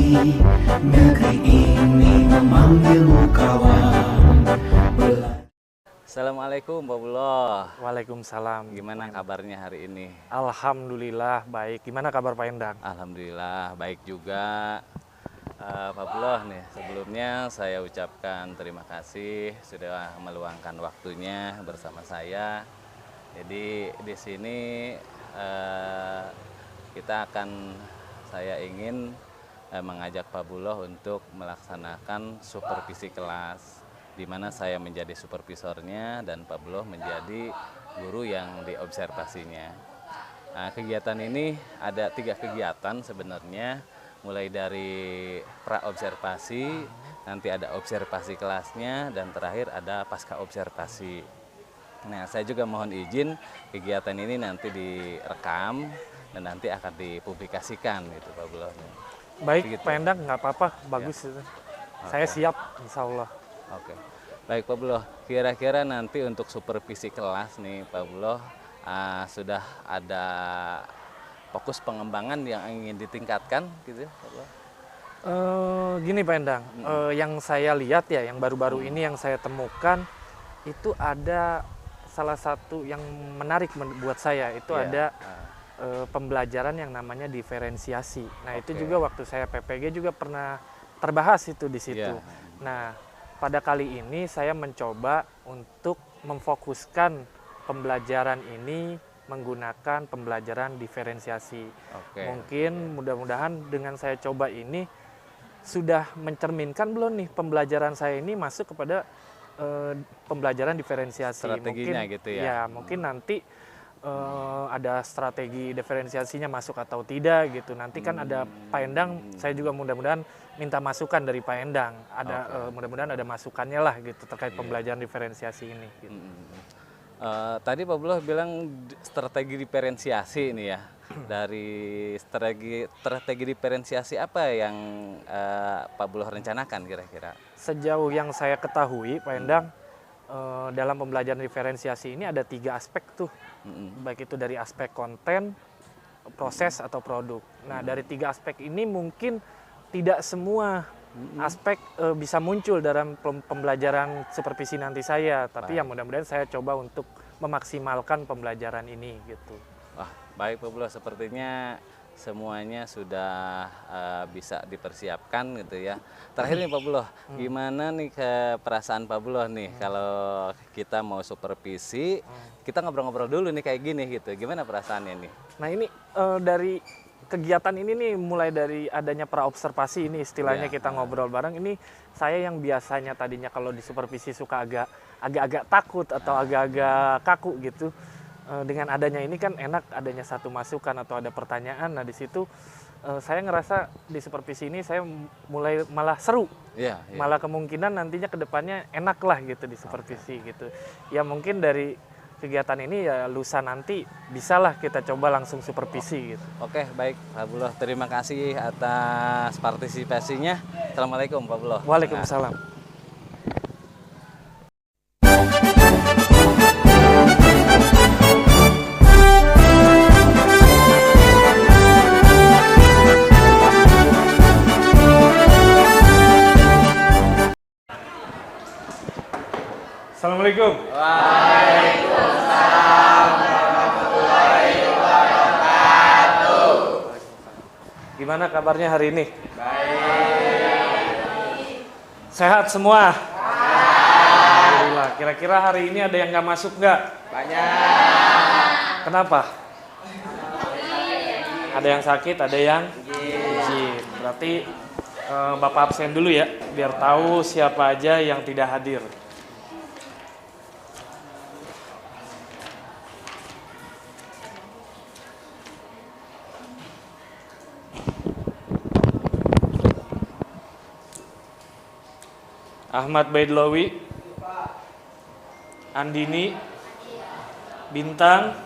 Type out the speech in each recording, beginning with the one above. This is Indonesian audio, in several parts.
negeri ini memanggilmu kawan. Assalamualaikum Pak Buloh. Waalaikumsalam. Gimana kabarnya hari ini? Alhamdulillah baik. Gimana kabar Pak Endang? Alhamdulillah baik juga. Pak Buloh nih, sebelumnya saya ucapkan terima kasih sudah meluangkan waktunya bersama saya. Jadi di sini saya ingin mengajak Pak Buloh untuk melaksanakan supervisi kelas, di mana saya menjadi supervisornya dan Pak Buloh menjadi guru yang diobservasinya. Nah, kegiatan ini ada 3 kegiatan sebenarnya, mulai dari pra-observasi, nanti ada observasi kelasnya, dan terakhir ada pasca observasi. Nah, saya juga mohon izin kegiatan ini nanti direkam dan nanti akan dipublikasikan gitu Pak Buloh. Baik Begitu. Pak Endang, nggak apa-apa, bagus itu. Saya siap, insya Allah. Oke, baik Pak Buloh. Kira-kira nanti untuk supervisi kelas nih Pak Buloh, sudah ada fokus pengembangan yang ingin ditingkatkan gitu Pak Buloh? Gini Pak Endang, yang saya lihat ya, yang baru-baru ini yang saya temukan itu ada salah satu yang menarik buat saya itu ada pembelajaran yang namanya diferensiasi. Nah itu juga waktu saya PPG juga pernah terbahas itu di situ. Nah pada kali ini saya mencoba untuk memfokuskan pembelajaran ini menggunakan pembelajaran diferensiasi. Mungkin mudah-mudahan dengan saya coba ini sudah mencerminkan belum nih pembelajaran saya ini masuk kepada pembelajaran diferensiasi. Strateginya mungkin, gitu ya. Ya mungkin nanti ada strategi diferensiasinya masuk atau tidak gitu. Nanti kan ada Pak Endang, saya juga mudah-mudahan minta masukan dari Pak Endang. Ada mudah-mudahan ada masukannya lah gitu terkait pembelajaran diferensiasi ini. Gitu. Tadi Pak Buloh bilang strategi diferensiasi ini ya. Dari strategi diferensiasi apa yang Pak Buloh rencanakan kira-kira? Sejauh yang saya ketahui Pak Endang, dalam pembelajaran diferensiasi ini ada 3 aspek tuh, baik itu dari aspek konten, proses atau produk. Nah dari 3 aspek ini mungkin tidak semua aspek bisa muncul dalam pembelajaran supervisi nanti saya, tapi yang mudah-mudahan saya coba untuk memaksimalkan pembelajaran ini gitu. Wah, baik Pak Buloh, sepertinya semuanya sudah bisa dipersiapkan gitu ya. Terakhir nih Pak Buloh, gimana nih perasaan Pak Buloh nih kalau kita mau supervisi, kita ngobrol-ngobrol dulu nih kayak gini gitu. Gimana perasaannya nih? Nah ini dari kegiatan ini nih, mulai dari adanya praobservasi ini istilahnya kita ngobrol bareng, ini saya yang biasanya tadinya kalau di supervisi suka agak-agak takut atau agak-agak kaku gitu. Dengan adanya ini kan enak, adanya satu masukan atau ada pertanyaan. Nah di situ saya ngerasa di supervisi ini saya mulai malah seru, malah kemungkinan nantinya kedepannya enak lah gitu di supervisi gitu. Ya mungkin dari kegiatan ini ya lusa nanti bisalah kita coba langsung supervisi gitu. Oke, baik Pak Buloh, terima kasih atas partisipasinya. Assalamualaikum Pak Buloh. Waalaikumsalam. Assalamualaikum. Waalaikumsalam warahmatullahi wabarakatuh. Gimana kabarnya hari ini? Baik. Sehat semua? Alhamdulillah. Kira-kira hari ini ada yang nggak masuk nggak? Banyak. Kenapa? Ada yang sakit, ada yang izin. Berarti Bapak absen dulu ya, biar tahu siapa aja yang tidak hadir. Ahmad Baidlawi, Andini, Bintang,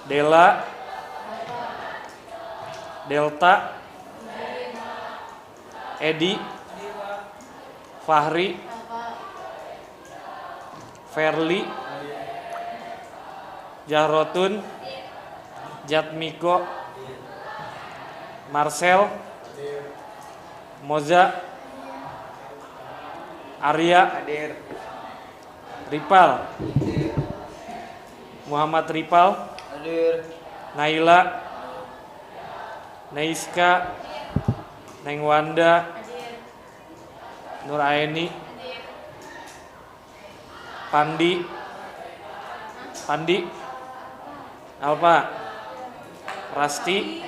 Dela, Delta, Edi, Fahri, Ferli, Jahrotun, Jatmiko, Marcel, Moza, Arya, Hadir. Ripal, Muhammad Ripal, Hadir. Naila, Naiska, Neng Wanda, Nur Aini, Pandi, Alpa, Rasti,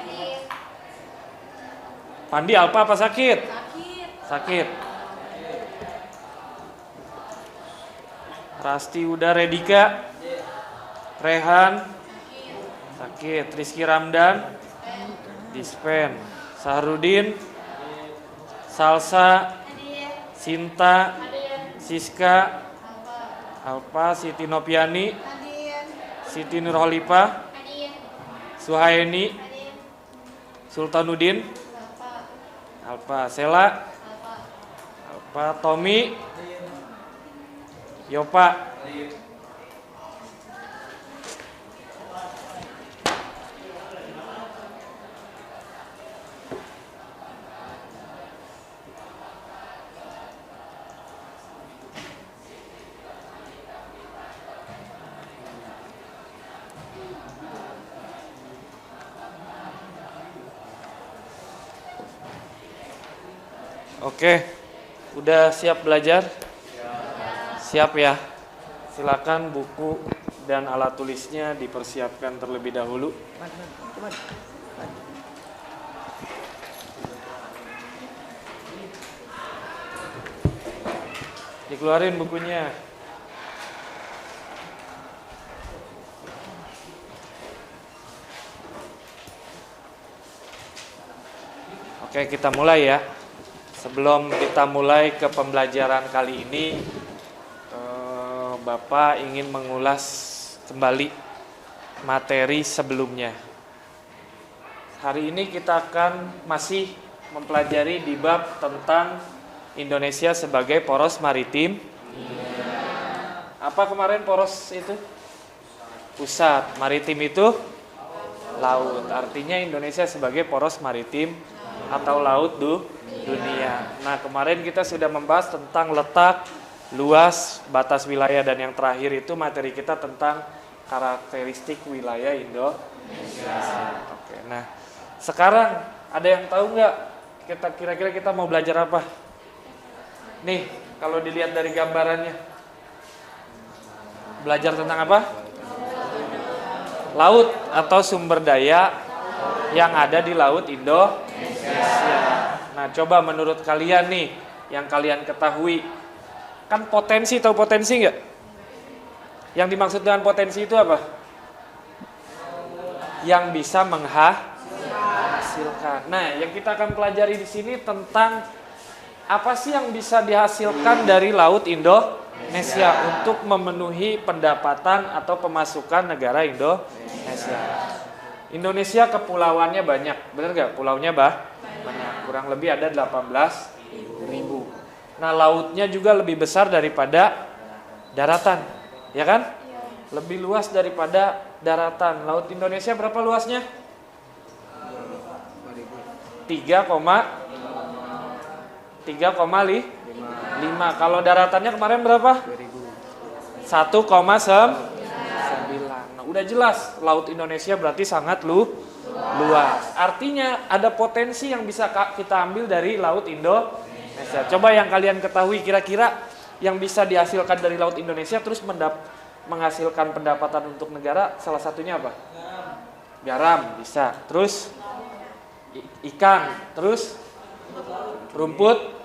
Pandi Alpa apa sakit? Sakit. Rasti udah, Redika, Rehan, sakit. Rizky Ramdan, dispen. Sahrudin, Salsa, Sinta, Siska, Alpa, Siti Nopiani, Siti Nurholipah, Suhaini, Sultanuddin, Alpa, Sela, Alpa, Tommy, Yopa. Oke, udah siap belajar? Siap ya. Silakan buku dan alat tulisnya dipersiapkan terlebih dahulu. Dikeluarin bukunya. Oke, kita mulai ya. Sebelum kita mulai ke pembelajaran kali ini, Bapak ingin mengulas kembali materi sebelumnya. Hari ini kita akan masih mempelajari di bab tentang Indonesia sebagai poros maritim. Apa kemarin poros itu? Pusat. Maritim itu laut. Artinya Indonesia sebagai poros maritim atau laut dunia. Nah, kemarin kita sudah membahas tentang letak, luas, batas wilayah, dan yang terakhir itu materi kita tentang karakteristik wilayah Indonesia. Oke, nah sekarang ada yang tahu nggak kira-kira kita mau belajar apa? Nih, kalau dilihat dari gambarannya, belajar tentang apa? Laut atau sumber daya yang ada di laut Indonesia. Nah, coba menurut kalian nih, yang kalian ketahui, kan potensi, tahu potensi nggak? Yang dimaksud dengan potensi itu apa? Yang bisa menghasilkan. Nah, yang kita akan pelajari di sini tentang apa sih yang bisa dihasilkan dari laut Indonesia untuk memenuhi pendapatan atau pemasukan negara Indonesia. Indonesia kepulauannya banyak, benar nggak? Pulaunya banyak, kurang lebih ada 18.000. Nah, lautnya juga lebih besar daripada daratan, ya kan? Lebih luas daripada daratan. Laut Indonesia berapa luasnya? 3,5. Kalau daratannya kemarin berapa? 1,9. Nah, udah jelas laut Indonesia berarti sangat luas. Artinya ada potensi yang bisa kita ambil dari laut Indonesia. Coba yang kalian ketahui kira-kira yang bisa dihasilkan dari laut Indonesia terus menghasilkan pendapatan untuk negara, salah satunya apa? Garam bisa. Terus ikan, terus rumput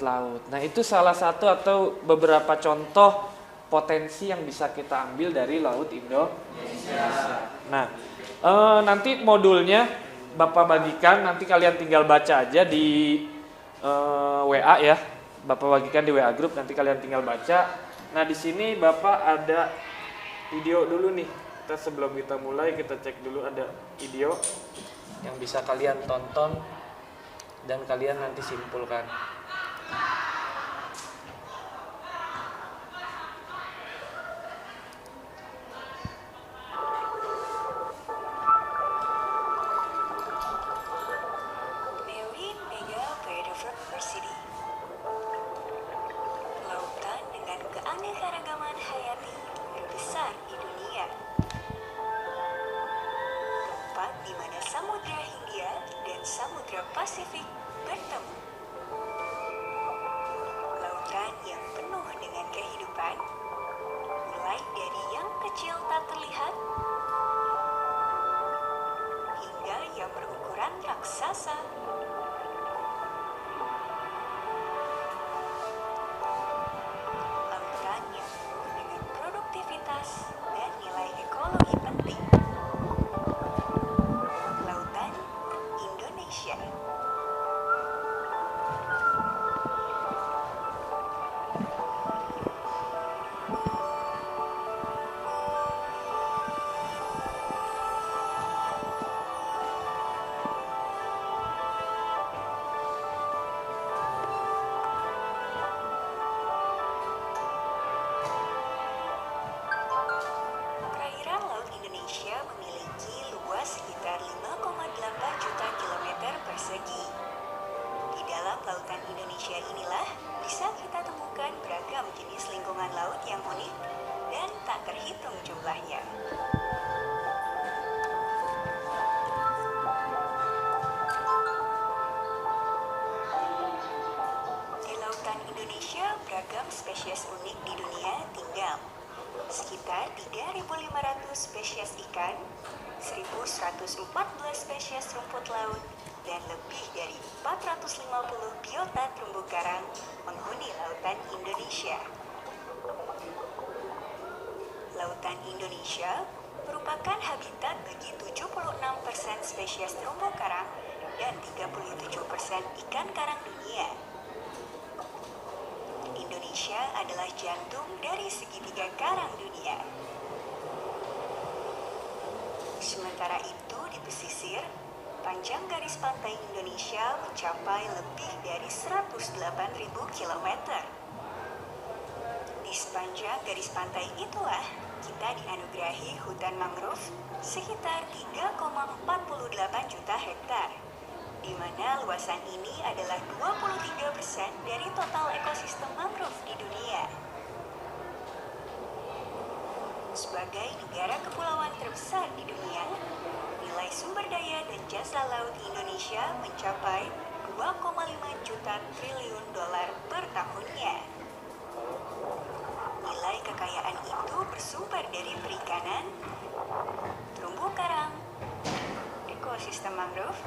laut. Nah, itu salah satu atau beberapa contoh potensi yang bisa kita ambil dari laut Indonesia. Nah, nanti modulnya Bapak bagikan, nanti kalian tinggal baca aja di WA ya. Bapak bagikan di WA grup, nanti kalian tinggal baca. Nah, di sini Bapak ada video dulu nih. Sebelum kita mulai, kita cek dulu ada video yang bisa kalian tonton dan kalian nanti simpulkan. Biodiversity. Lautan dengan keanekaragaman hayati terbesar di dunia. Tempat di mana Samudra Hindia dan Samudra Pasifik bertemu. Lautan yang penuh dengan kehidupan, mulai dari yang kecil tak terlihat hingga yang berukuran raksasa. Lautan yang penuh dengan produktivitas dan nilai ekologi penting. Lautan Indonesia. Perairan Laut Indonesia memiliki luas sekitar 5,8 juta kilometer persegi. Di dalam lautan Indonesia inilah bisa kita temukan beragam jenis lingkungan laut yang unik dan tak terhitung jumlahnya. Di lautan Indonesia, beragam spesies unik di dunia tinggal. Sekitar 3.500 spesies ikan, 1.114 spesies rumput laut, dan lebih dari 450 biota terumbu karang menghuni lautan Indonesia. Lautan Indonesia merupakan habitat bagi 76% spesies terumbu karang dan 37% ikan karang dunia. Indonesia adalah jantung dari segitiga karang dunia. Sementara itu di pesisir, panjang garis pantai Indonesia mencapai lebih dari 108.000 km. Di sepanjang garis pantai itulah kita dianugerahi hutan mangrove sekitar 3,48 juta hektar, di mana luasan ini adalah 23% dari total ekosistem mangrove di dunia. Sebagai negara kepulauan terbesar di dunia, nilai sumber daya dan jasa laut Indonesia mencapai 2,5 juta triliun dolar per tahunnya. Nilai kekayaan itu bersumber dari perikanan, terumbu karang, ekosistem mangrove,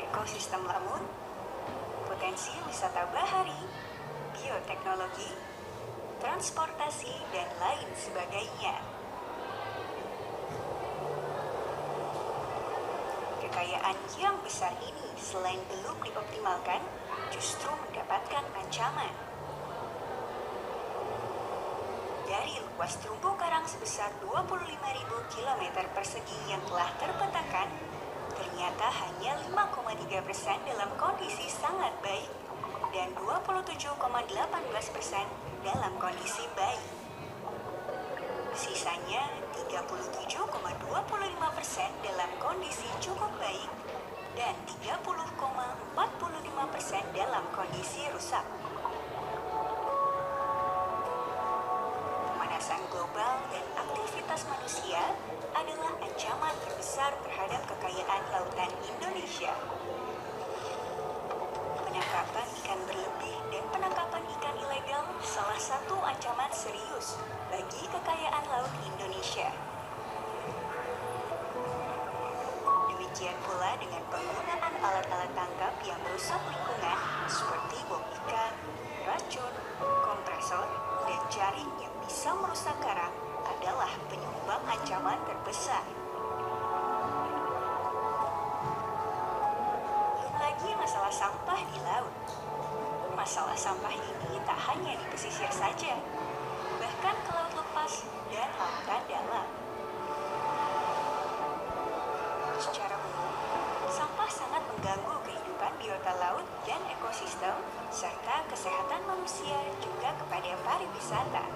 ekosistem laut, potensi wisata bahari, bioteknologi, transportasi, dan lain sebagainya. Kekayaan yang besar ini selain belum dioptimalkan, justru mendapatkan ancaman. Dari luas terumbu karang sebesar 25.000 km persegi yang telah terpetakan, ternyata hanya 5,3% dalam kondisi sangat baik dan 27,18% dalam kondisi baik. Sisanya 37,25% dalam kondisi cukup baik dan 30,45% dalam kondisi rusak. Pemanasan global dan aktivitas manusia adalah ancaman terbesar terhadap kekayaan lautan Indonesia. Penangkapan ikan berlebih dan penangkapan ikan ilegal salah satu ancaman serius bagi kekayaan laut Indonesia. Demikian pula dengan penggunaan alat-alat tangkap yang merusak lingkungan seperti bom ikan, racun, kompresor, dan jaring yang bisa merusak karang adalah penyumbang ancaman terbesar. Belum lagi masalah sampah di laut. Masalah sampah ini tak hanya di pesisir saja, bahkan ke laut lepas dan lautan dalam. Secara umum, sampah sangat mengganggu kehidupan biota laut dan ekosistem, serta kesehatan manusia juga kepada pariwisata.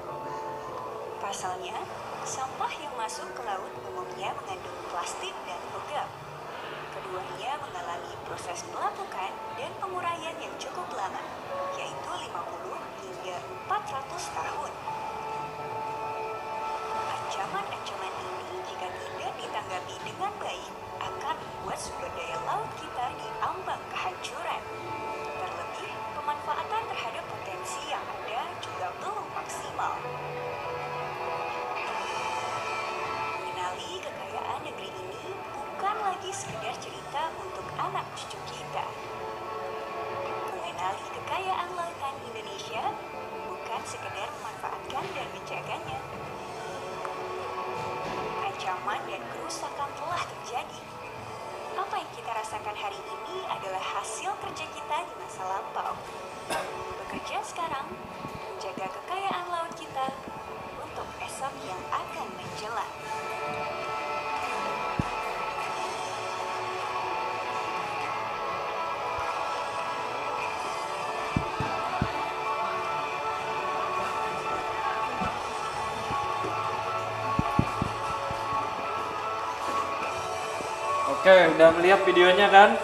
Pasalnya, sampah yang masuk ke laut umumnya mengandung plastik dan logam. Keduanya mengalami proses pelapukan dan penguraian nelayan yang cukup lama, yaitu 50 hingga 400 tahun. Ancaman-ancaman ini jika tidak ditanggapi dengan baik akan membuat sumber daya laut kita di ambang kehancuran. Terlebih, pemanfaatan terhadap potensi yang ada juga belum maksimal. Mengenali kekayaan negeri ini bukan lagi sekedar cerita untuk anak cucu kita. Mengenali kekayaan lautan Indonesia bukan sekedar memanfaatkan dan menjaganya. Ancaman dan kerusakan telah terjadi. Apa yang kita rasakan hari ini adalah hasil kerja kita di masa lampau. Bekerja sekarang, menjaga kekayaan laut kita untuk esok yang akan menjelang. Oke, udah melihat videonya kan?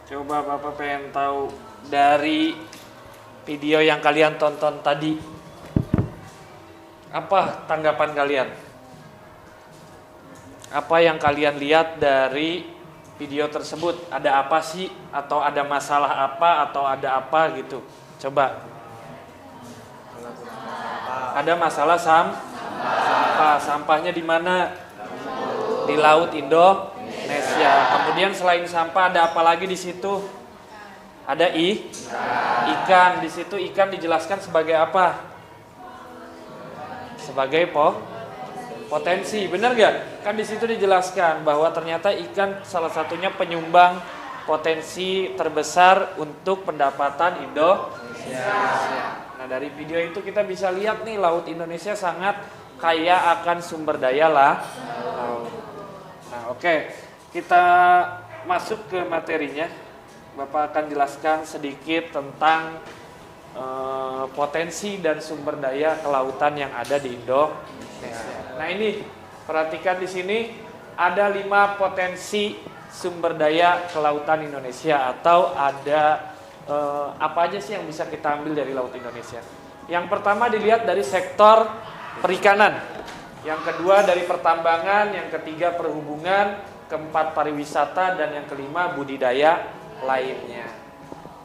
Coba Bapak pengen tahu dari video yang kalian tonton tadi, apa tanggapan kalian? Apa yang kalian lihat dari video tersebut? Ada apa sih? Atau ada masalah apa? Atau ada apa gitu? Coba. Ada masalah sampah. Sampahnya di mana? Di Laut Indonesia. Kemudian selain sampah ada apa lagi di situ? Ada ikan. Di situ ikan dijelaskan sebagai apa? Sebagai potensi. Benar gak? Kan di situ dijelaskan bahwa ternyata ikan salah satunya penyumbang potensi terbesar untuk pendapatan Indonesia. Nah, dari video itu kita bisa lihat nih, Laut Indonesia sangat kaya akan sumber daya laut. Nah, oke, kita masuk ke materinya. Bapak akan jelaskan sedikit tentang potensi dan sumber daya kelautan yang ada di Indonesia. Nah, ini perhatikan di sini ada 5 potensi sumber daya kelautan Indonesia, atau ada apa aja sih yang bisa kita ambil dari Laut Indonesia. Yang pertama dilihat dari sektor perikanan. Yang kedua dari pertambangan, yang ketiga perhubungan, keempat pariwisata, dan yang kelima budidaya lainnya.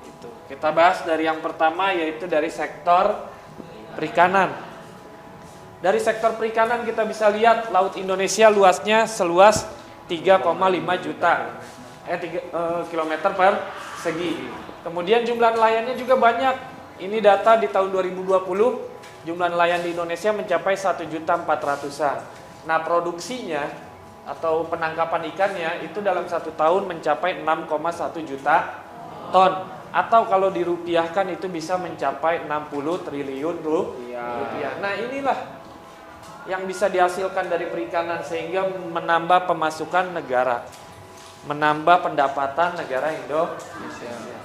Itu. Kita bahas dari yang pertama, yaitu dari sektor perikanan. Dari sektor perikanan kita bisa lihat Laut Indonesia luasnya seluas 3,5 juta kilometer persegi. Kemudian jumlah nelayannya juga banyak. Ini data di tahun 2020. Jumlah nelayan di Indonesia mencapai 1.400.000-an. Nah, produksinya atau penangkapan ikannya itu dalam 1 tahun mencapai 6,1 juta ton. Atau kalau dirupiahkan itu bisa mencapai 60 triliun rupiah. Nah, inilah yang bisa dihasilkan dari perikanan sehingga menambah pemasukan negara, menambah pendapatan negara Indonesia.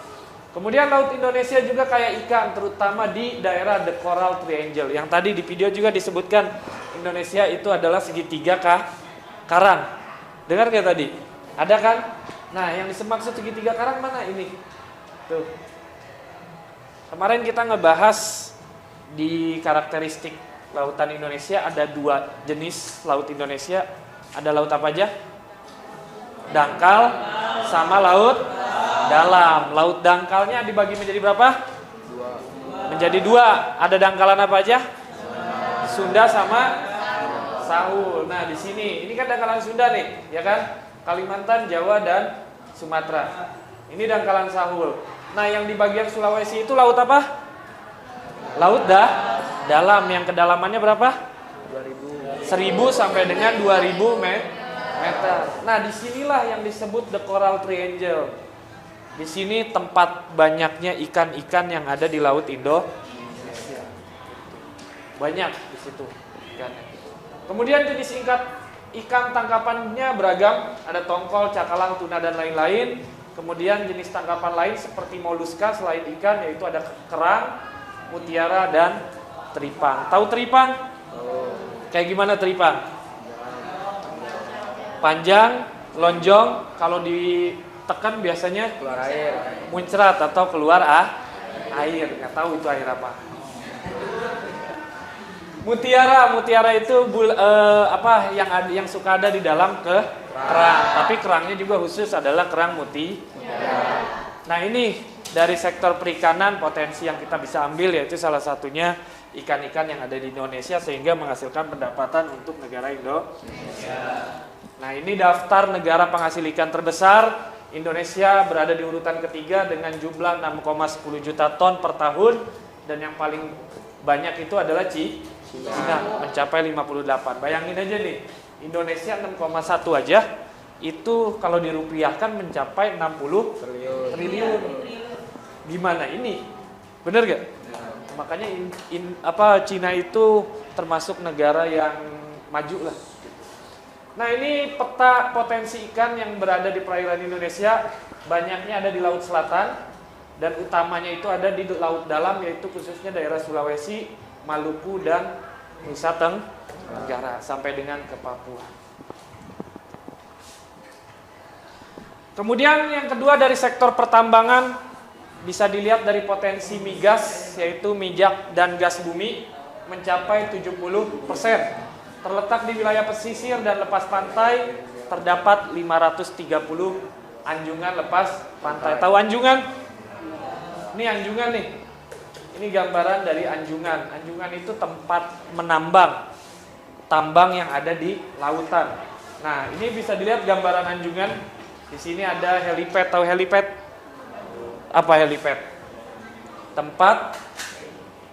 Kemudian Laut Indonesia juga kaya ikan, terutama di daerah The Coral Triangle. Yang tadi di video juga disebutkan Indonesia itu adalah segitiga karang. Dengar gak tadi? Ada kan? Nah, yang dimaksud segitiga karang mana ini? Tuh. Kemarin kita ngebahas di karakteristik lautan Indonesia ada 2 jenis laut Indonesia. Ada laut apa aja? Dangkal sama laut dalam. Laut dangkalnya dibagi menjadi berapa? 2. Menjadi 2. Ada dangkalan apa aja? Sunda sama Sahul. Nah, di sini ini kan dangkalan Sunda nih, ya kan? Kalimantan, Jawa, dan Sumatera. Ini dangkalan Sahul. Nah, yang di bagian Sulawesi itu laut apa? Laut dalam. Yang kedalamannya berapa? 1000 sampai dengan 2000 meter. Nah, disinilah yang disebut The Coral Triangle. Di sini tempat banyaknya ikan-ikan yang ada di Laut Indonesia. Banyak di situ ikannya. Kemudian jenis ikan tangkapannya beragam, ada tongkol, cakalang, tuna, dan lain-lain. Kemudian jenis tangkapan lain seperti moluska selain ikan, yaitu ada kerang, mutiara, dan teripang. Tahu teripang? Kayak gimana teripang? Panjang, lonjong. Kalau di ditekan biasanya Keluar air. muncrat atau keluar air. Nggak tahu itu air apa. Mutiara itu yang suka ada di dalam kerang. Tapi kerangnya juga khusus adalah kerang mutiara. Nah ini dari sektor perikanan potensi yang kita bisa ambil yaitu salah satunya ikan-ikan yang ada di Indonesia sehingga menghasilkan pendapatan untuk negara Indonesia. Nah ini daftar negara penghasil ikan terbesar. Indonesia berada di urutan ketiga dengan jumlah 6,10 juta ton per tahun dan yang paling banyak itu adalah Cina mencapai 58. Bayangin aja nih, Indonesia 6,1 aja itu kalau dirupiahkan mencapai 60 triliun. Gimana ini? Bener gak? Makanya Cina itu termasuk negara yang maju lah. Nah ini peta potensi ikan yang berada di perairan Indonesia, banyaknya ada di Laut Selatan dan utamanya itu ada di Laut Dalam yaitu khususnya daerah Sulawesi, Maluku dan Nusa Tenggara sampai dengan ke Papua. Kemudian yang kedua dari sektor pertambangan bisa dilihat dari potensi migas yaitu minyak dan gas bumi mencapai 70%. Terletak di wilayah pesisir dan lepas pantai terdapat 530 anjungan lepas pantai. Tahu anjungan? Ini anjungan nih. Ini gambaran dari anjungan. Anjungan itu tempat menambang, tambang yang ada di lautan. Nah, ini bisa dilihat gambaran anjungan. Di sini ada helipad. Tahu helipad? Apa helipad? Tempat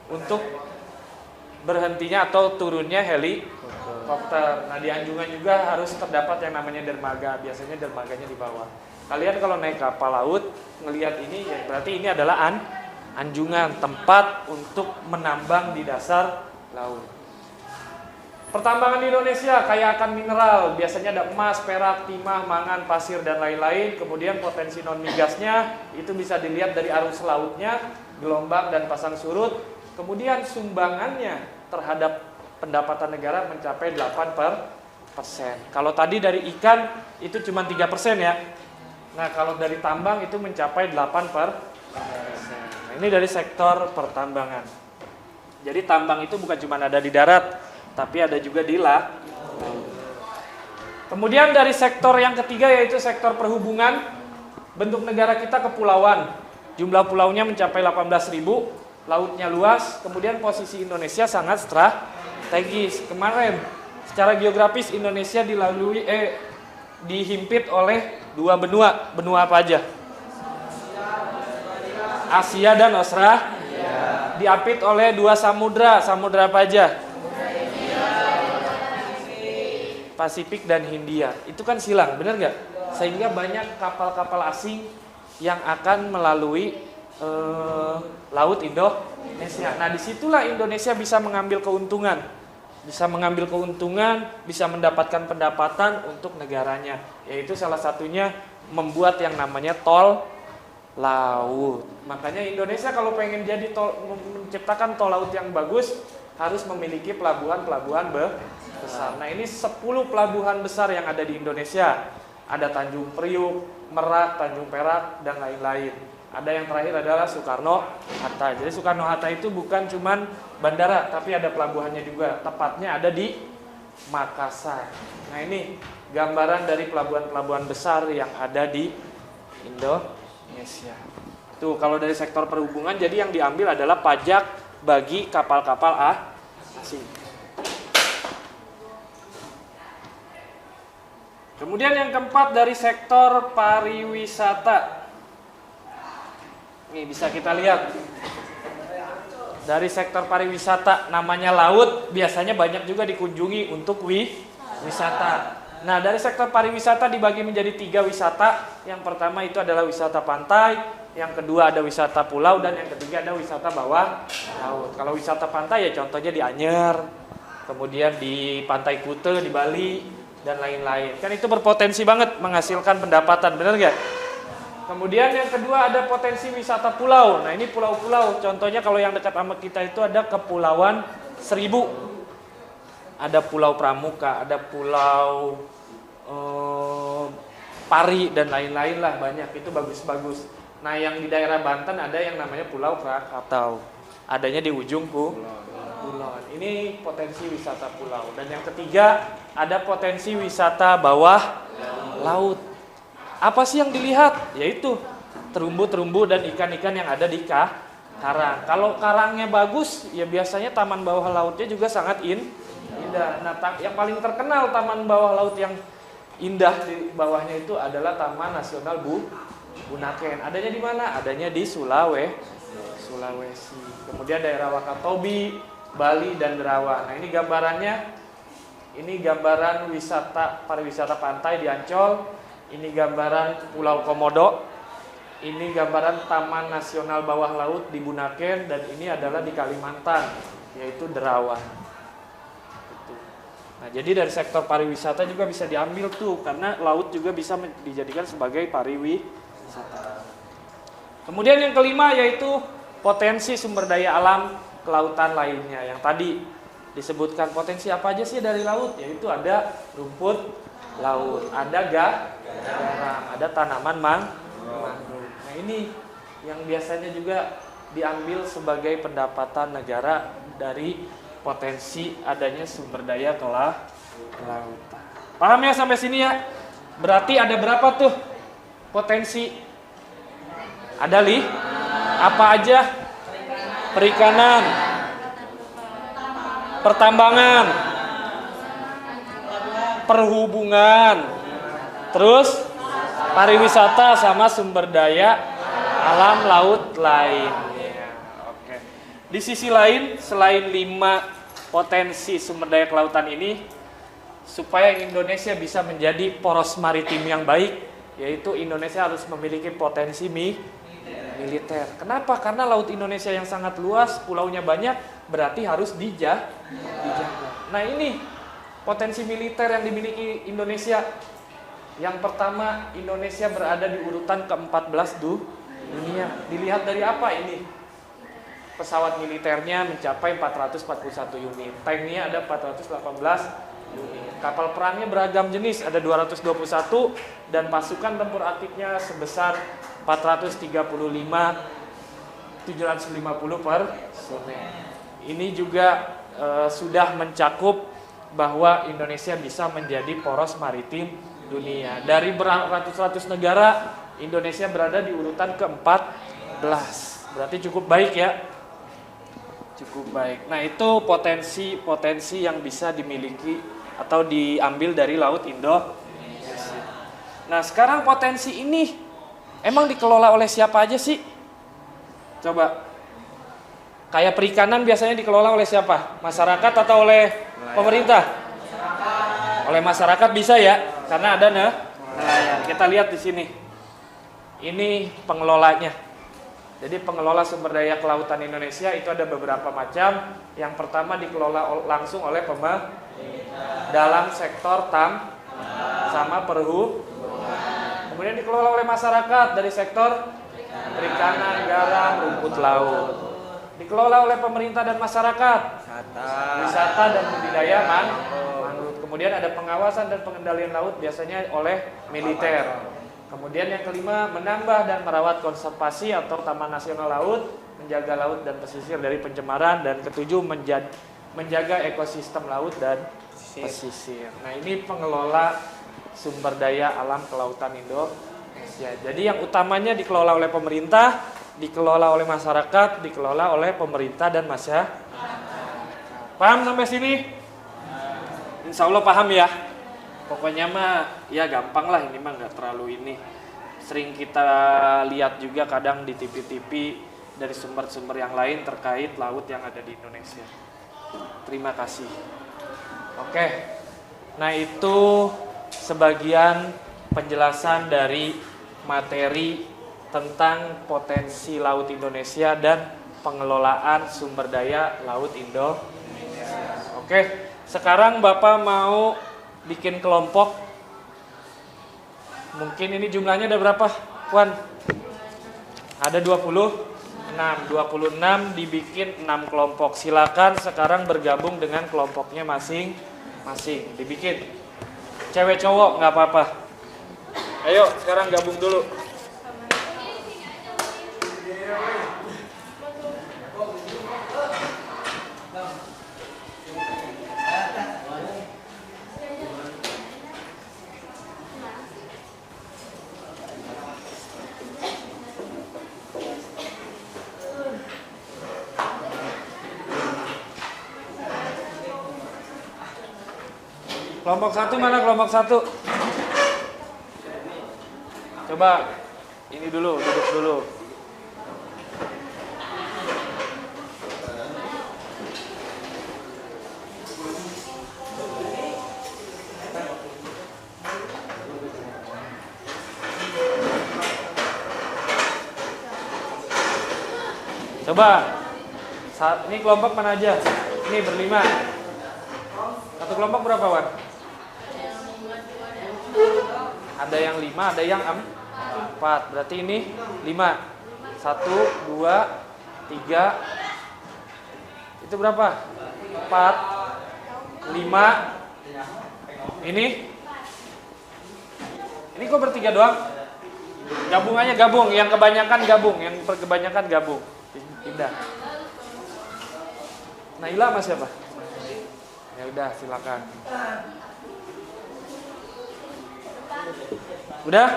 untuk berhentinya atau turunnya helikopter. Nah, di anjungan juga harus terdapat yang namanya dermaga. Biasanya dermaganya di bawah. Kalian kalau naik kapal laut ngelihat ini, ya berarti ini adalah anjungan, tempat untuk menambang di dasar laut. Pertambangan di Indonesia kaya akan mineral, biasanya ada emas, perak, timah, mangan, pasir, dan lain-lain. Kemudian potensi non-migasnya itu bisa dilihat dari arus lautnya, gelombang dan pasang surut. Kemudian sumbangannya terhadap pendapatan negara mencapai 8%. Kalau tadi dari ikan itu cuma 3% ya. Nah kalau dari tambang itu mencapai 8%. Nah, ini dari sektor pertambangan. Jadi tambang itu bukan cuma ada di darat, tapi ada juga di laut. Kemudian dari sektor yang ketiga yaitu sektor perhubungan. Bentuk negara kita kepulauan. Jumlah pulaunya mencapai 18.000. Lautnya luas, kemudian posisi Indonesia sangat strategis. Kemarin secara geografis Indonesia dihimpit oleh dua benua. Benua apa aja? Asia dan Australia. Diapit oleh dua samudra. Samudra apa aja? Pasifik dan Hindia. Itu kan silang, benar nggak? Sehingga banyak kapal-kapal asing yang akan melalui laut Indonesia. Nah, disitulah Indonesia bisa mengambil keuntungan. Bisa mendapatkan pendapatan untuk negaranya. Yaitu salah satunya membuat yang namanya tol laut. Makanya Indonesia kalau pengen menciptakan tol laut yang bagus, harus memiliki pelabuhan-pelabuhan besar. Nah, ini 10 pelabuhan besar yang ada di Indonesia. Ada Tanjung Priuk, Merak, Tanjung Perak, dan lain-lain. Ada yang terakhir adalah Soekarno-Hatta. Jadi Soekarno-Hatta itu bukan cuman bandara, tapi ada pelabuhannya juga. Tepatnya ada di Makassar. Nah ini gambaran dari pelabuhan-pelabuhan besar yang ada di Indonesia. Tuh kalau dari sektor perhubungan, jadi yang diambil adalah pajak bagi kapal-kapal asing. Kemudian yang keempat dari sektor pariwisata. Ini bisa kita lihat dari sektor pariwisata, namanya laut, biasanya banyak juga dikunjungi untuk wisata. Nah, dari sektor pariwisata dibagi menjadi 3 wisata. Yang pertama itu adalah wisata pantai, yang kedua ada wisata pulau, dan yang ketiga ada wisata bawah laut. Kalau wisata pantai ya contohnya di Anyer, kemudian di Pantai Kute di Bali, dan lain-lain. Kan itu berpotensi banget menghasilkan pendapatan, benar nggak? Kemudian yang kedua ada potensi wisata pulau. Nah ini pulau-pulau, contohnya kalau yang dekat sama kita itu ada Kepulauan Seribu. Ada Pulau Pramuka, ada Pulau pari dan lain-lain lah, banyak, itu bagus-bagus. Nah yang di daerah Banten ada yang namanya Pulau Krakatau, adanya di ujung kulon. Ini potensi wisata pulau. Dan yang ketiga ada potensi wisata bawah laut. Apa sih yang dilihat? Yaitu terumbu-terumbu dan ikan-ikan yang ada di karang. Kalau karangnya bagus, ya biasanya taman bawah lautnya juga sangat indah. Nah, yang paling terkenal taman bawah laut yang indah di bawahnya itu adalah Taman Nasional Bunaken. Adanya di mana? Adanya di Sulawesi. Kemudian daerah Wakatobi, Bali dan Derawan. Nah, ini gambarannya. Ini gambaran pariwisata pantai di Ancol. Ini gambaran Pulau Komodo. Ini gambaran Taman Nasional Bawah Laut di Bunaken, dan ini adalah di Kalimantan, yaitu Derawan. Gitu. Nah, jadi dari sektor pariwisata juga bisa diambil tuh, karena laut juga bisa dijadikan sebagai pariwisata. Kemudian yang kelima yaitu potensi sumber daya alam kelautan lainnya. Yang tadi disebutkan potensi apa aja sih dari laut? Yaitu ada rumput laut, ada garang, ada tanaman mangrove. Nah ini yang biasanya juga diambil sebagai pendapatan negara dari potensi adanya sumber daya kelautan. Paham ya sampai sini ya? Berarti ada berapa tuh potensi? Ada apa aja? Perikanan, pertambangan, perhubungan, terus pariwisata sama sumber daya alam laut lainnya. Oke. Di sisi lain, selain 5 potensi sumber daya kelautan ini, supaya Indonesia bisa menjadi poros maritim yang baik, yaitu Indonesia harus memiliki potensi militer. Kenapa? Karena laut Indonesia yang sangat luas, pulaunya banyak, berarti harus dijaga. Nah ini potensi militer yang dimiliki Indonesia. Yang pertama, Indonesia berada di urutan ke-14 dunia. Dilihat dari apa ini? Pesawat militernya mencapai 441 unit. Tanknya ada 418 unit. Kapal perangnya beragam jenis, ada 221, dan pasukan tempur aktifnya sebesar 435 personel. Ini juga sudah mencakup bahwa Indonesia bisa menjadi poros maritim dunia. Dari beratus-ratus negara, Indonesia berada di urutan ke-14. Berarti cukup baik ya. Cukup baik. Nah, itu potensi yang bisa dimiliki atau diambil dari Laut Indonesia. Nah, sekarang potensi ini emang dikelola oleh siapa aja sih? Coba. Kayak perikanan biasanya dikelola oleh siapa? Masyarakat atau oleh pemerintah? Oleh masyarakat bisa ya. Karena ada nelayan. Kita lihat di sini. Ini pengelolanya. Jadi pengelola sumber daya kelautan Indonesia itu ada beberapa macam. Yang pertama dikelola langsung oleh pemerintah dalam sektor sama perhubungan. Kemudian dikelola oleh masyarakat dari sektor perikanan, garam, rumput laut. Dikelola oleh pemerintah dan masyarakat wisata dan budidaya mangrove. Kemudian ada pengawasan dan pengendalian laut biasanya oleh militer. Kemudian yang kelima, menambah dan merawat konservasi atau Taman Nasional Laut, menjaga laut dan pesisir dari pencemaran, dan ketujuh menjaga ekosistem laut dan pesisir. Nah, ini pengelola sumber daya alam kelautan Indonesia. Jadi yang utamanya dikelola oleh pemerintah, dikelola oleh masyarakat, dikelola oleh pemerintah dan masyarakat. Paham sampai sini? Insya Allah paham ya. Pokoknya mah ya gampang lah, ini mah nggak terlalu ini. Sering kita lihat juga kadang di TV-TV dari sumber-sumber yang lain terkait laut yang ada di Indonesia. Terima kasih. Oke. Nah, itu sebagian penjelasan dari materi tentang potensi laut Indonesia dan pengelolaan sumber daya laut Indonesia. Oke. Sekarang Bapak mau bikin kelompok. Mungkin ini jumlahnya ada berapa, Wan? Ada 26 dibikin 6 kelompok. Silakan sekarang bergabung dengan kelompoknya masing-masing. Dibikin. Cewek cowok nggak apa-apa. Ayo sekarang gabung dulu. Kelompok 1 mana kelompok 1? Coba ini dulu, duduk dulu. Coba, ini kelompok mana aja? Ini berlima. Satu kelompok berapa, Wan? Ada yang 5, ada yang 4. Berarti ini 5. 1, 2, 3. Itu berapa? 4, 5. Ini kok bertiga doang? Gabung aja, gabung. Yang kebanyakan gabung. Yang kebanyakan gabung. Pindah. Naila sama siapa? Ya udah, silakan. Udah?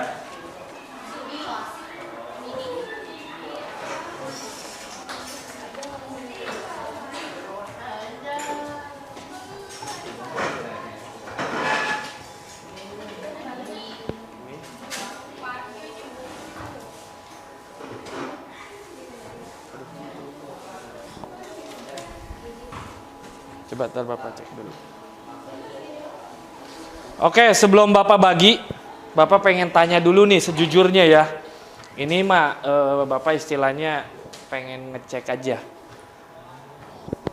Coba ntar Bapak cek dulu. Oke, sebelum Bapak bagi, Bapak pengen tanya dulu nih sejujurnya ya. Ini mah Bapak istilahnya pengen ngecek aja.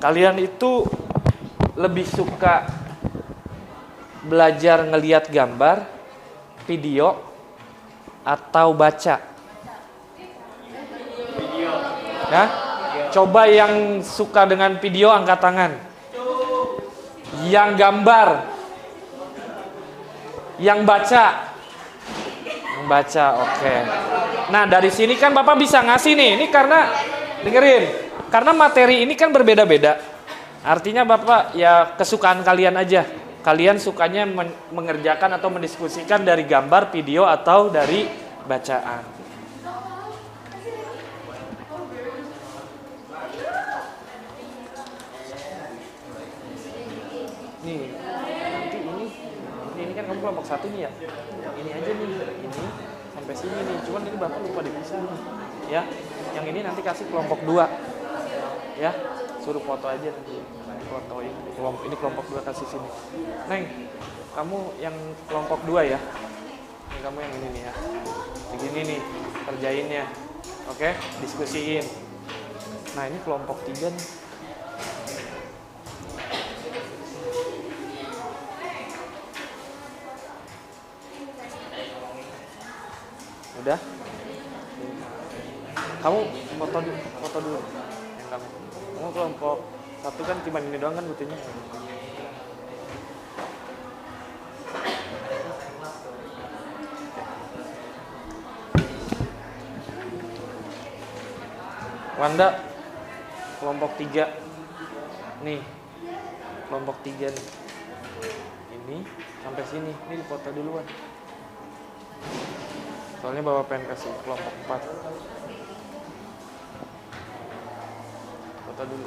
Kalian itu lebih suka belajar ngelihat gambar, video, atau baca? Video. Ya? Coba yang suka dengan video angkat tangan. Yang gambar. Yang baca. Yang baca, oke. Nah, dari sini kan Bapak bisa ngasih nih. Ini karena, dengerin. Karena materi ini kan berbeda-beda. Artinya Bapak, ya kesukaan kalian aja. Kalian sukanya mengerjakan atau mendiskusikan dari gambar, video, atau dari bacaan. Nih, nanti ini kan kamu kelompok 1 nih ya. Ini aja nih, ini sampai sini nih. Cuman ini Bapak lupa dipisah nih. Ya, yang ini nanti kasih kelompok 2. Ya, suruh foto aja nanti. Fotoin. Ini kelompok 2 kasih sini. Neng, kamu yang kelompok 2 ya. Ini kamu yang ini nih ya. Begini nih, kerjainnya. Oke, diskusiin. Nah, ini kelompok 3 nih. Udah? Kamu foto dulu yang kamu kelompok 1 kan cuma ini doang kan buktinya. Wanda kelompok 3 nih, kelompok 3 nih, ini sampai sini, ini dipoto duluan. Soalnya Bapak pengen kasih kelompok 4. Foto dulu.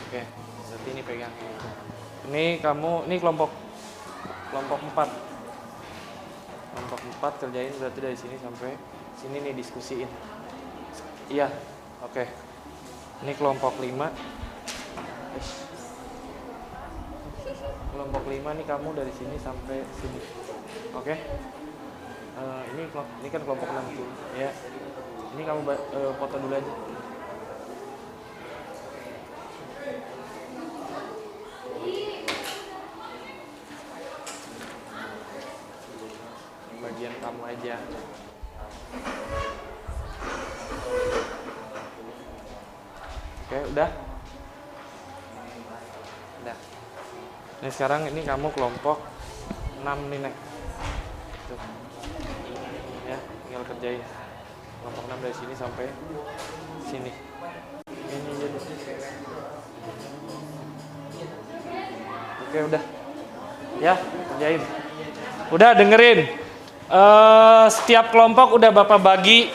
Oke, berarti ini pegang. Ini kamu, ini kelompok 4. Kelompok 4 kerjain berarti dari sini sampai sini nih diskusiin. Iya, oke. Ini kelompok 5. Kelompok 5 nih kamu dari sini sampai sini. Oke. Ini kan kelompok 6 tuh, ya. Ini kamu foto dulu aja. Bagian kamu aja. Oke, udah. Nih sekarang ini kamu kelompok 6 nih Nek. Tuh. Ya, tinggal kerjain. Kelompok 6 dari sini sampai sini. Ini jadi. Oke, udah. Ya, kerjain. Udah dengerin. Setiap kelompok udah Bapak bagi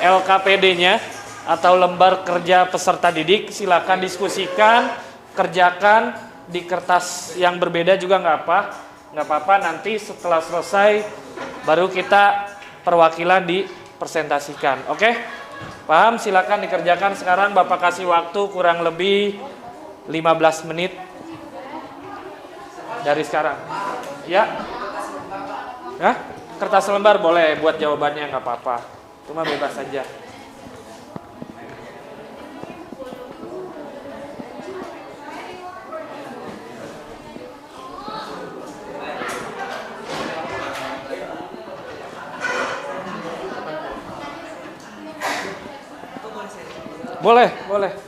LKPD-nya atau lembar kerja peserta didik. Silakan diskusikan, kerjakan di kertas yang berbeda juga nggak apa-apa. Nanti setelah selesai baru kita perwakilan dipresentasikan. Oke? Paham? Silakan dikerjakan sekarang. Bapak kasih waktu kurang lebih 15 menit dari sekarang. Ya? Hah? Kertas lembar boleh buat jawabannya nggak apa-apa. Cuma bebas saja. Boleh.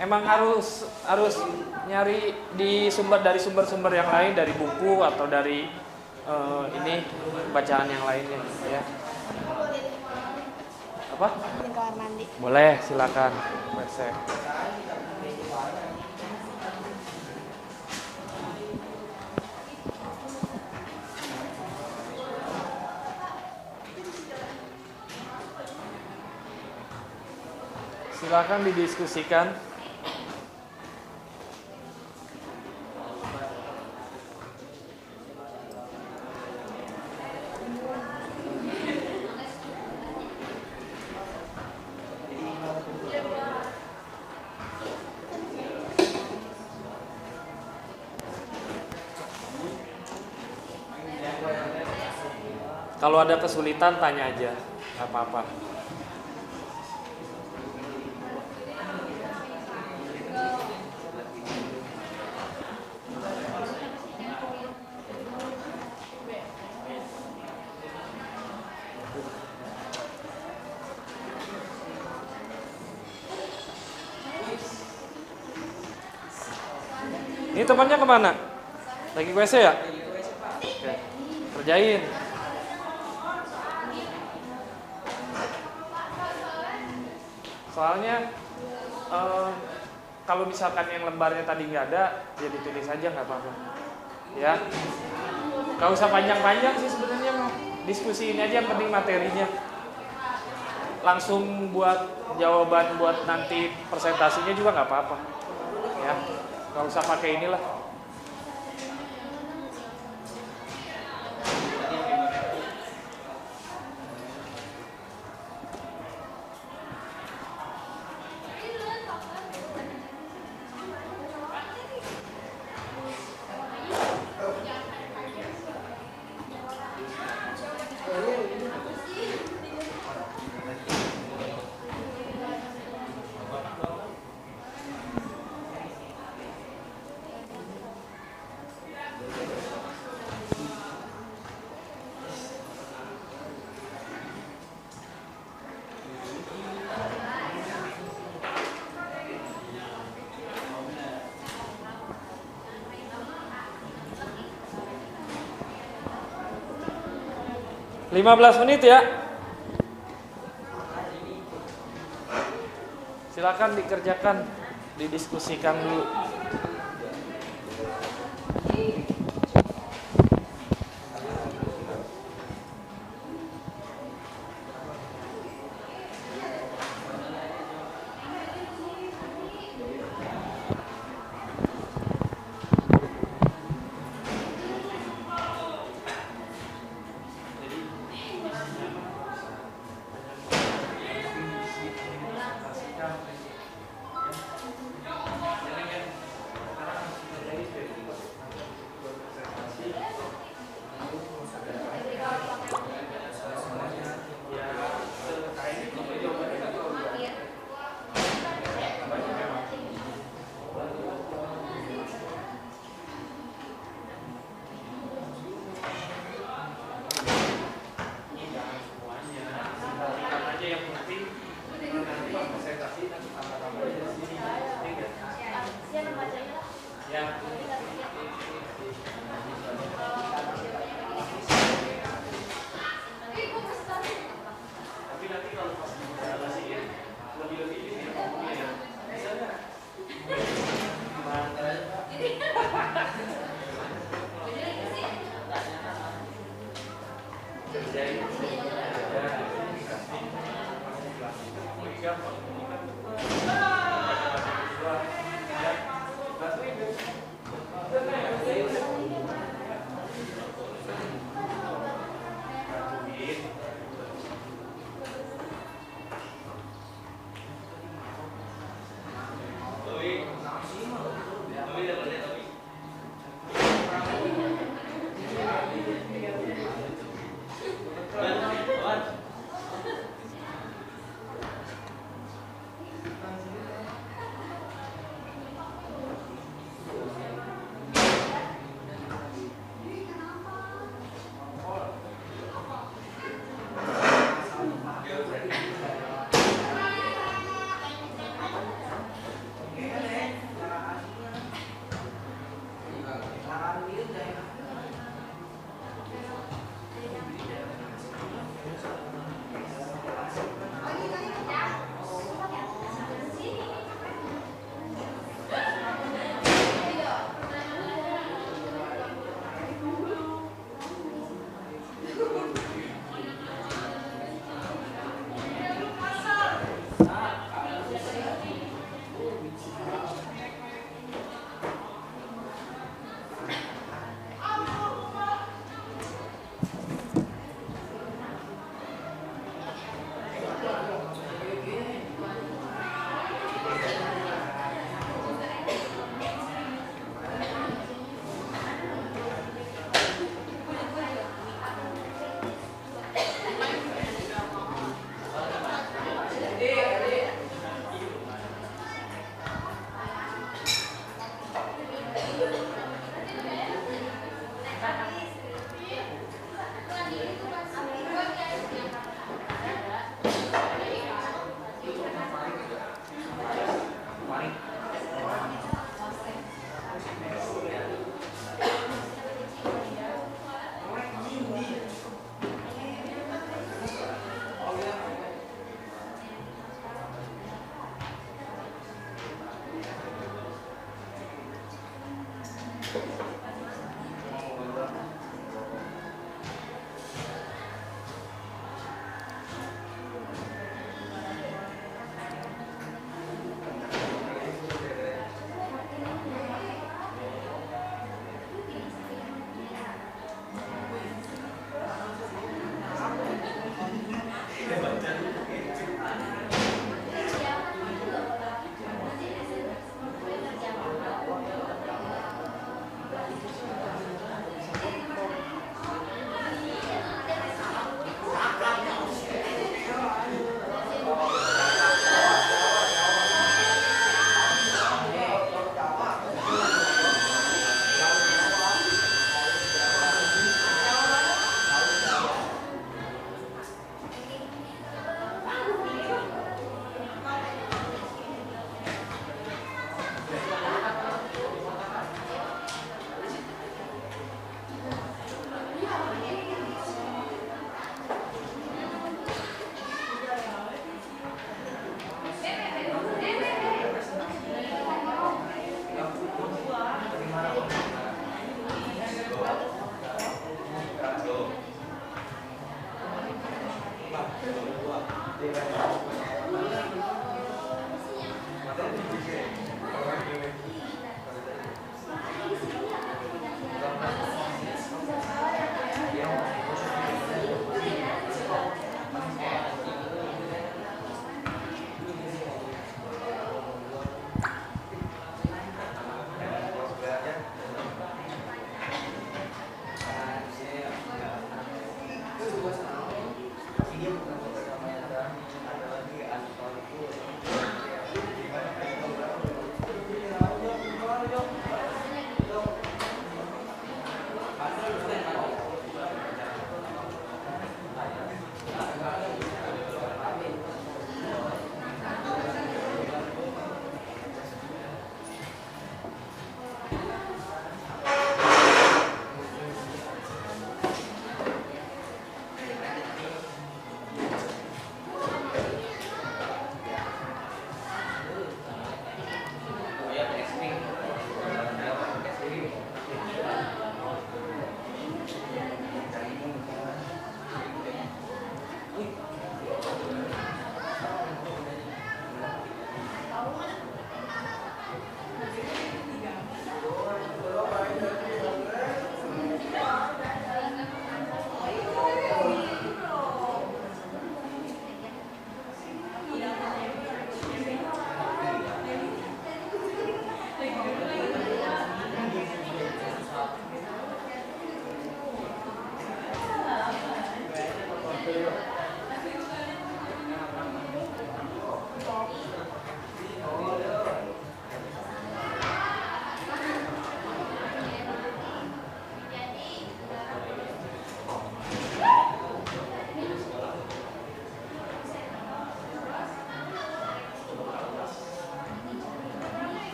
Emang harus nyari di dari sumber-sumber yang lain, dari buku atau dari ini bacaan yang lainnya ya. Apa? Di kamar mandi. Boleh, silakan. WC. Silakan didiskusikan. Kalau ada kesulitan tanya aja, nggak apa-apa. Ini temannya kemana? Lagi ke WC ya? Oke. Kerjain. Soalnya kalau misalkan yang lembarnya tadi nggak ada, ya ditulis aja nggak apa-apa. Ya, nggak usah panjang-panjang sih sebenarnya, diskusi ini aja yang penting materinya. Langsung buat jawaban buat nanti presentasinya juga nggak apa-apa. Ya, nggak usah pakai inilah. — 15 menit ya. Silakan dikerjakan, didiskusikan dulu.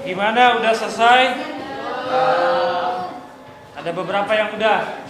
Gimana, udah selesai? Ada beberapa yang udah.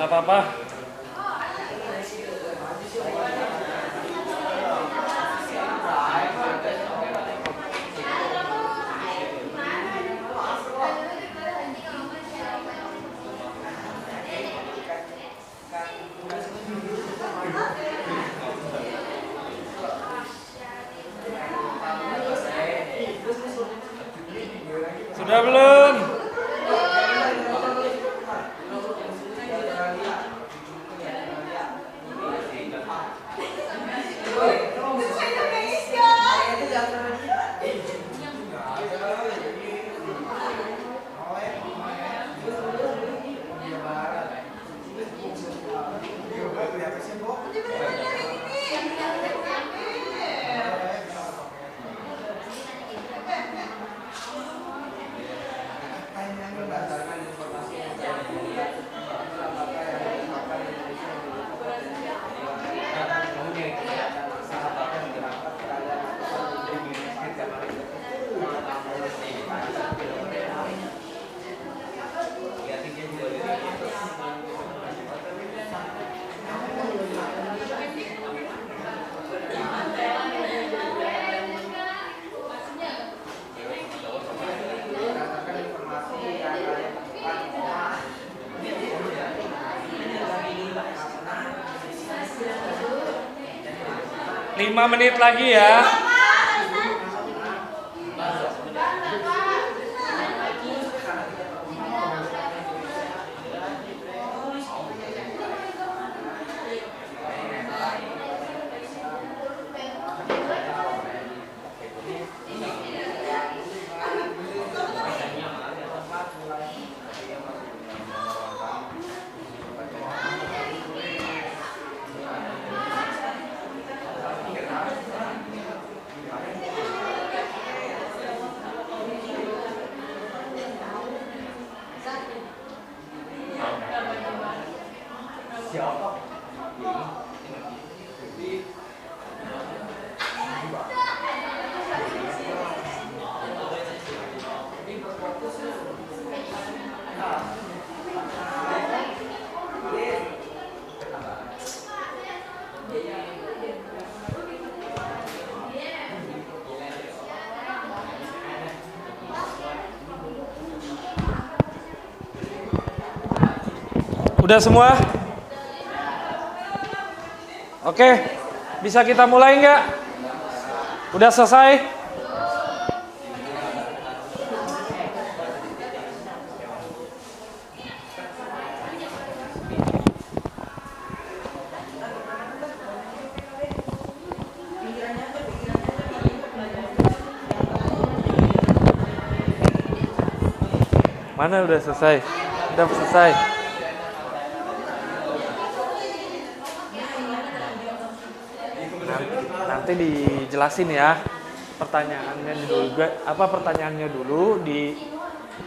Gak apa-apa. Sudah belum? 5 menit lagi ya. Udah semua? Oke, bisa kita mulai nggak? Udah selesai? Mana udah selesai? Udah selesai. Nanti dijelasin ya pertanyaannya dulu, pertanyaannya dulu di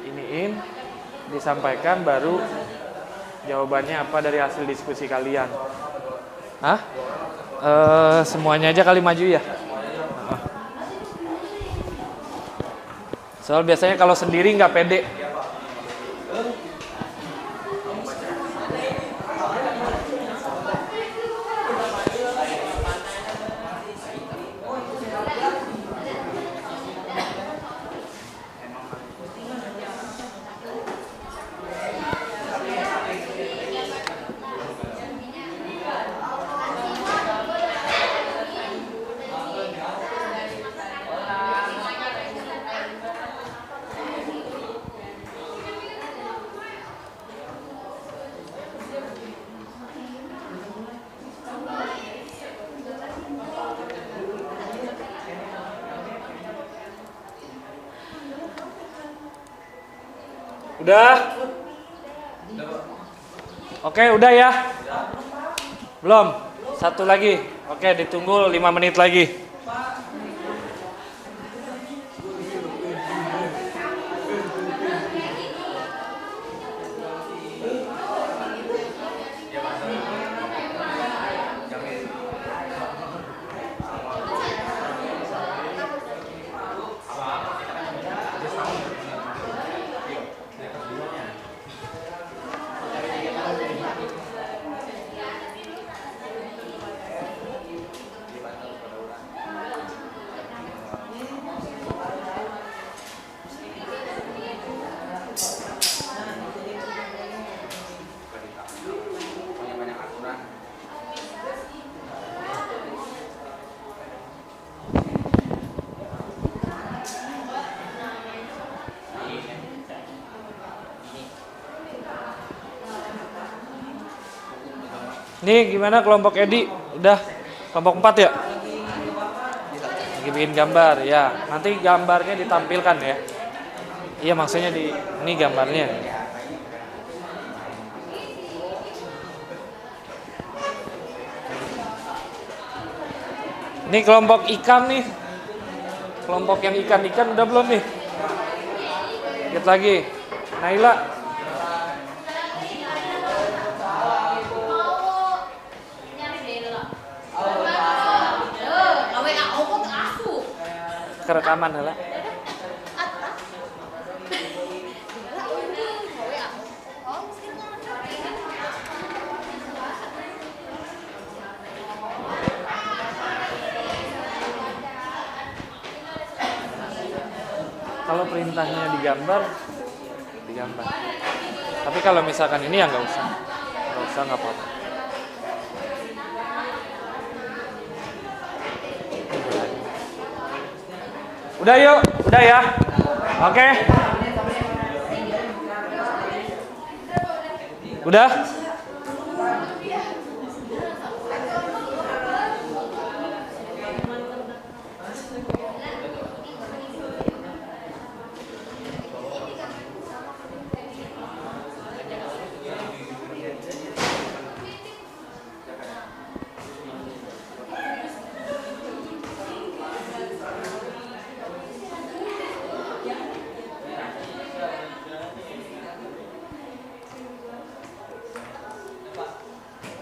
iniin, disampaikan, baru jawabannya apa dari hasil diskusi kalian. Hah? Semuanya aja kali maju ya. Soal biasanya kalau sendiri nggak pede. Udah? Oke, udah ya? Belum? Satu lagi. Oke, ditunggu 5 menit lagi. Nih gimana kelompok Edi? Udah kelompok 4 ya? Lagi bikin gambar ya. Nanti gambarnya ditampilkan ya. Iya maksudnya ini gambarnya. Ini kelompok ikan nih. Kelompok yang ikan-ikan udah belum nih? Dikit lagi. Naila. Kerekaman lah. Kalau perintahnya digambar. Tapi kalau misalkan ini ya nggak usah, nggak apa-apa. Udah yuk, udah ya. Oke. Udah?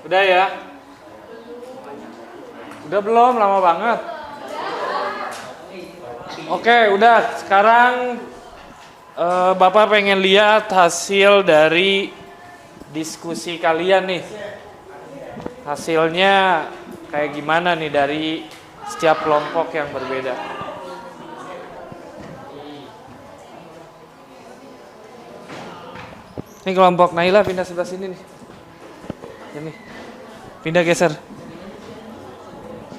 Udah ya? Udah belum? Lama banget. Oke, udah. Sekarang Bapak pengen lihat hasil dari diskusi kalian nih. Hasilnya kayak gimana nih dari setiap kelompok yang berbeda. Ini kelompok Naila pindah sebelah sini nih. Ini. Pindah geser.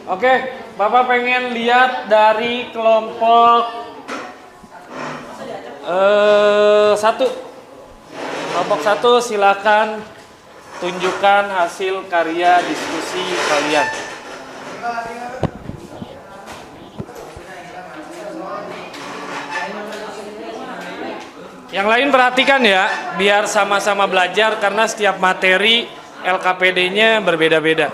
Oke, Bapak pengen lihat dari kelompok satu. Kelompok satu silakan tunjukkan hasil karya diskusi kalian. Yang lain perhatikan ya, biar sama-sama belajar karena setiap materi LKPD-nya berbeda-beda.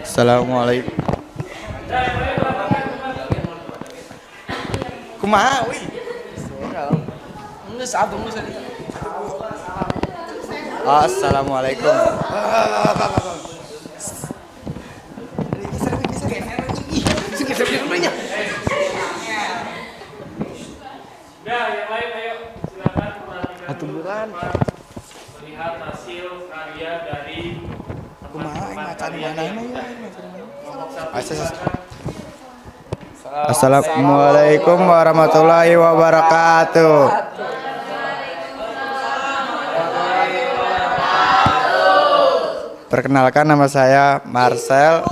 Assalamualaikum. Kumaha euy? Assalamualaikum. Udah, yang lain ayo silakan perhatikan. Melihat hasil karya dari Assalamualaikum warahmatullahi wabarakatuh. Perkenalkan, nama saya Marcel.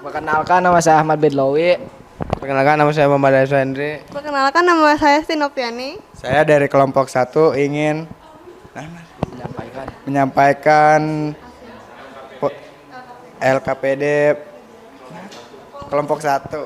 Perkenalkan, nama saya Ahmad Bedlawi. Perkenalkan, nama saya Muhammad Hendri. Perkenalkan, nama saya Stinopiani. Saya dari kelompok 1 ingin menyampaikan LKPD kelompok 1.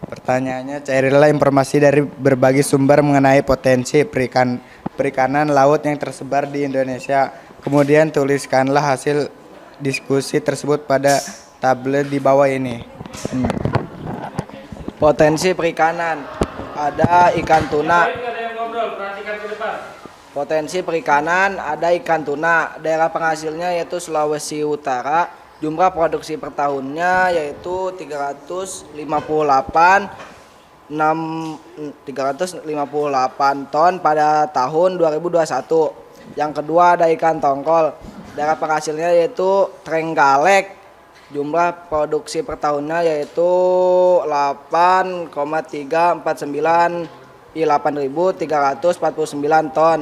Pertanyaannya, cairilah informasi dari berbagai sumber mengenai potensi perikanan laut yang tersebar di Indonesia. Kemudian tuliskanlah hasil diskusi tersebut pada tabel di bawah ini. Potensi perikanan, ada ikan tuna. Potensi perikanan, ada ikan tuna. Daerah penghasilnya yaitu Sulawesi Utara. Jumlah produksi per tahunnya yaitu 358 ton pada tahun 2021. Yang kedua ada ikan tongkol. Daerah penghasilnya yaitu Trenggalek. Jumlah produksi per tahunnya yaitu 8,349 ton.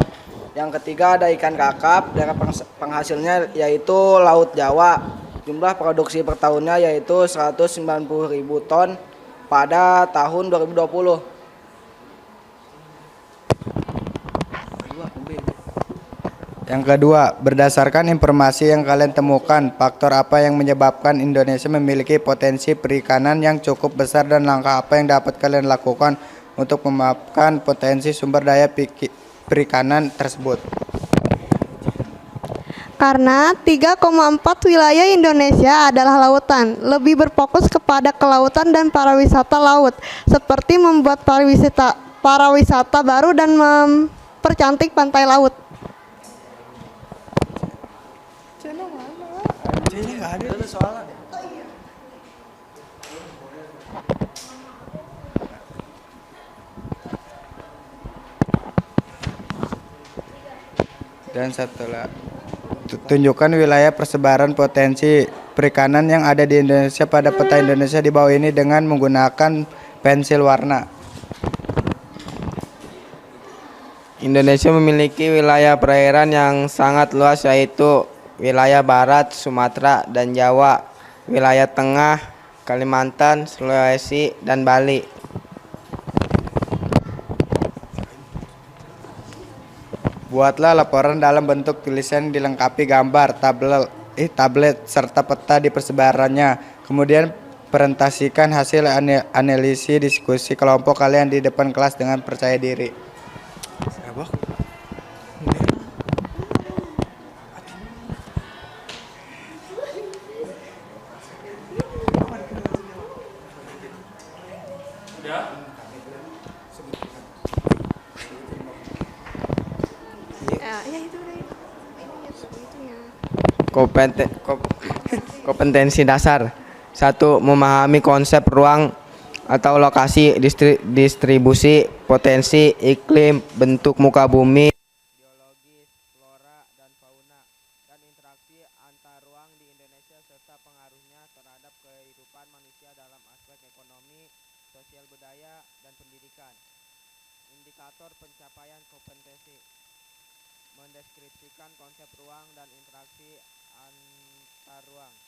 Yang ketiga ada ikan kakap. Daerah penghasilnya yaitu Laut Jawa. Jumlah produksi per tahunnya yaitu 190.000 ton pada tahun 2020. Yang kedua, berdasarkan informasi yang kalian temukan, faktor apa yang menyebabkan Indonesia memiliki potensi perikanan yang cukup besar dan langkah apa yang dapat kalian lakukan untuk memaafkan potensi sumber daya perikanan tersebut? Karena 3,4 wilayah Indonesia adalah lautan, lebih berfokus kepada kelautan dan pariwisata laut, seperti membuat pariwisata baru dan mempercantik pantai laut. Dan setelah tunjukkan wilayah persebaran potensi perikanan yang ada di Indonesia pada peta Indonesia di bawah ini dengan menggunakan pensil warna. Indonesia memiliki wilayah perairan yang sangat luas, yaitu wilayah barat, Sumatera dan Jawa, wilayah tengah, Kalimantan, Sulawesi, dan Bali. Buatlah laporan dalam bentuk tulisan dilengkapi gambar, tablet, serta peta di persebarannya. Kemudian presentasikan hasil analisis diskusi kelompok kalian di depan kelas dengan percaya diri. Kompetensi dasar. 1. Memahami konsep ruang atau lokasi, distribusi, potensi, iklim, bentuk muka bumi, biologis, flora dan fauna, dan interaksi antar ruang di Indonesia serta pengaruhnya terhadap kehidupan manusia dalam aspek ekonomi, sosial budaya, dan pendidikan. Indikator pencapaian kompetensi. Mendeskripsikan konsep ruang dan interaksi antar ruang.